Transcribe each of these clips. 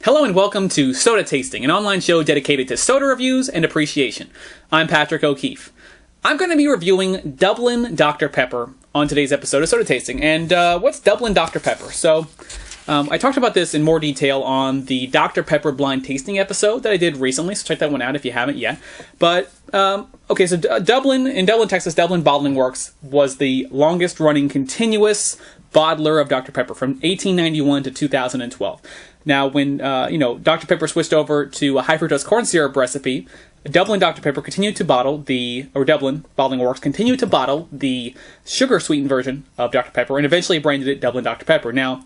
Hello and welcome to Soda Tasting, an online show dedicated to soda reviews and appreciation. I'm Patrick O'Keefe. I'm going to be reviewing Dublin Dr. Pepper on today's episode of Soda Tasting. And what's Dublin Dr. Pepper? So, I talked about this in more detail on the Dr. Pepper blind tasting episode that I did recently, so check that one out if you haven't yet. But, okay, so in Dublin, Texas, Dublin Bottling Works was the longest running continuous bottler of Dr. Pepper from 1891 to 2012. Now, when, Dr. Pepper switched over to a high fructose corn syrup recipe, Dublin Dr. Pepper continued to bottle Dublin Bottling Works continued to bottle the sugar-sweetened version of Dr. Pepper and eventually branded it Dublin Dr. Pepper. Now,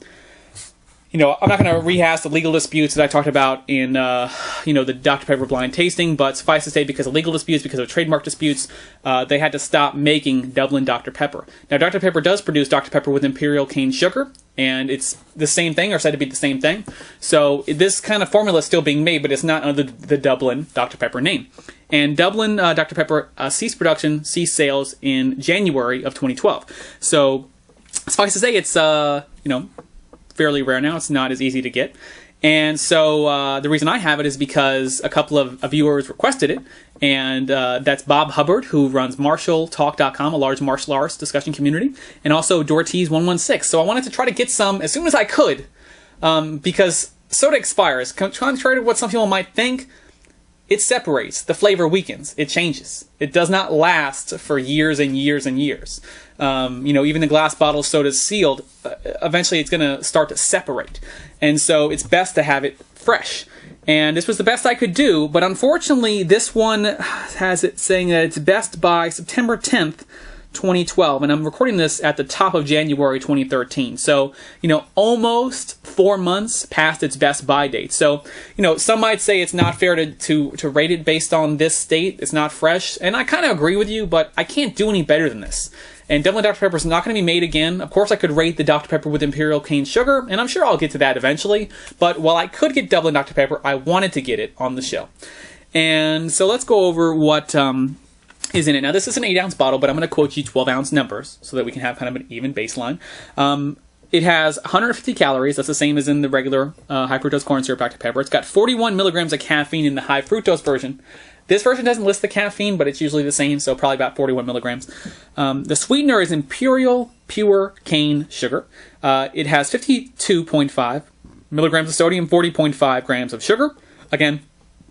I'm not going to rehash the legal disputes that I talked about in, the Dr. Pepper blind tasting, but suffice to say, because of legal disputes, because of trademark disputes, they had to stop making Dublin Dr. Pepper. Now, Dr. Pepper does produce Dr. Pepper with imperial cane sugar, and it's the same thing, or said to be the same thing. So this kind of formula is still being made, but it's not under the Dublin Dr. Pepper name. And Dublin Dr. Pepper ceased sales in January of 2012. So suffice to say, it's, fairly rare now. It's not as easy to get. And so the reason I have it is because a couple of viewers requested it, and that's Bob Hubbard, who runs MartialTalk.com, a large martial arts discussion community, and also Dortiz116. So I wanted to try to get some as soon as I could, because soda expires. Contrary to what some people might think, it separates. The flavor weakens. It changes. It does not last for years and years and years. Even the glass bottle soda is sealed. Eventually, it's going to start to separate. And so it's best to have it fresh. And this was the best I could do. But unfortunately, this one has it saying that it's best by September 10th, 2012. And I'm recording this at the top of January 2013. So, almost 4 months past its best by date. So, some might say it's not fair to rate it based on this date. It's not fresh. And I kind of agree with you, but I can't do any better than this. And Dublin Dr. Pepper is not going to be made again. Of course, I could rate the Dr. Pepper with imperial cane sugar, and I'm sure I'll get to that eventually. But while I could get Dublin Dr. Pepper, I wanted to get it on the show. And so let's go over what is in it. Now, this is an 8-ounce bottle, but I'm going to quote you 12-ounce numbers so that we can have kind of an even baseline. It has 150 calories. That's the same as in the regular high fructose corn syrup Dr. Pepper. It's got 41 milligrams of caffeine in the high fructose version. This version doesn't list the caffeine, but it's usually the same, so probably about 41 milligrams. The sweetener is imperial pure cane sugar. It has 52.5 milligrams of sodium, 40.5 grams of sugar. Again,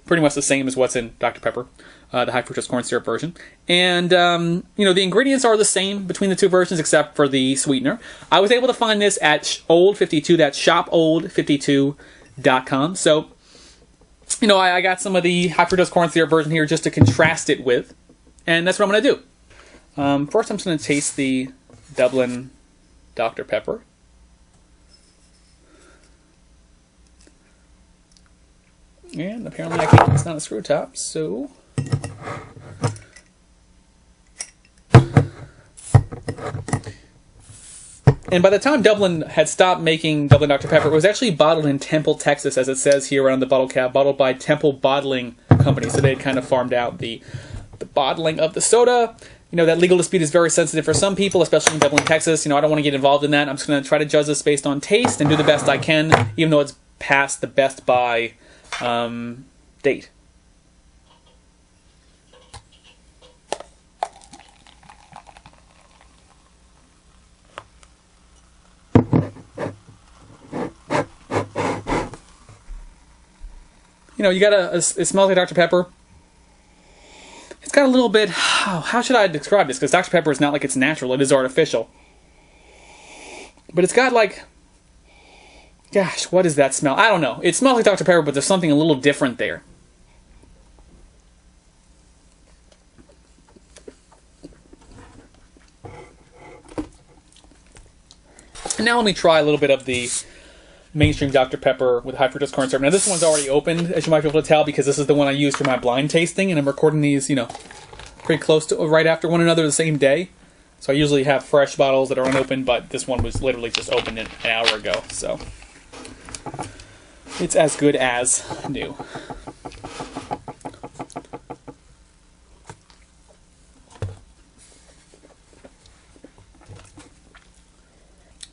pretty much the same as what's in Dr. Pepper, the high fructose corn syrup version. And, the ingredients are the same between the two versions except for the sweetener. I was able to find this at Old 52, that's shopold52.com. So, I got some of the high fructose corn syrup version here just to contrast it with, and that's what I'm going to do. First, I'm just going to taste the Dublin Dr. Pepper. And apparently it's not a screw top, so... And by the time Dublin had stopped making Dublin Dr. Pepper, it was actually bottled in Temple, Texas, as it says here on the bottle cap, bottled by Temple Bottling Company. So they had kind of farmed out the bottling of the soda. That legal dispute is very sensitive for some people, especially in Dublin, Texas. I don't want to get involved in that. I'm just going to try to judge this based on taste and do the best I can, even though it's past the best by date. You got it smells like Dr. Pepper. It's got a little bit, how should I describe this? Because Dr. Pepper is not like it's natural, it is artificial. But it's got like, gosh, what is that smell? I don't know. It smells like Dr. Pepper, but there's something a little different there. And now let me try a little bit of the mainstream Dr. Pepper with high fructose corn syrup. Now this one's already opened, as you might be able to tell, because this is the one I used for my blind tasting, and I'm recording these, pretty close to right after one another the same day. So I usually have fresh bottles that are unopened, but this one was literally just opened an hour ago, so it's as good as new.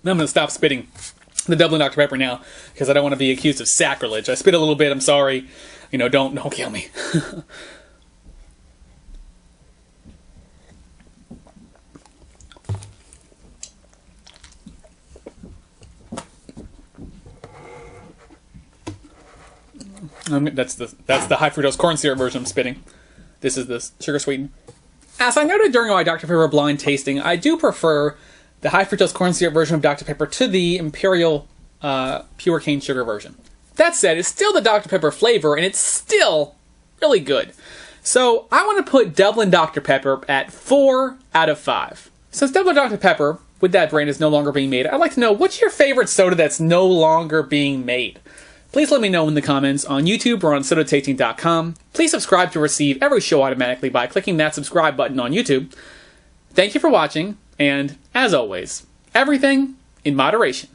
Now I'm going to stop spitting the Dublin Dr. Pepper now, because I don't want to be accused of sacrilege. I spit a little bit, I'm sorry. You know, don't kill me. That's the high fructose corn syrup version I'm spitting. This is the sugar sweetened. As I noted during my Dr. Pepper blind tasting, I do prefer the high fructose corn syrup version of Dr. Pepper to the Imperial pure cane sugar version. That said, it's still the Dr. Pepper flavor, and it's still really good. So I want to put Dublin Dr. Pepper at 4 out of 5. Since Dublin Dr. Pepper, with that brand, is no longer being made, I'd like to know, what's your favorite soda that's no longer being made? Please let me know in the comments on YouTube or on sodatasting.com. Please subscribe to receive every show automatically by clicking that subscribe button on YouTube. Thank you for watching, and as always, everything in moderation.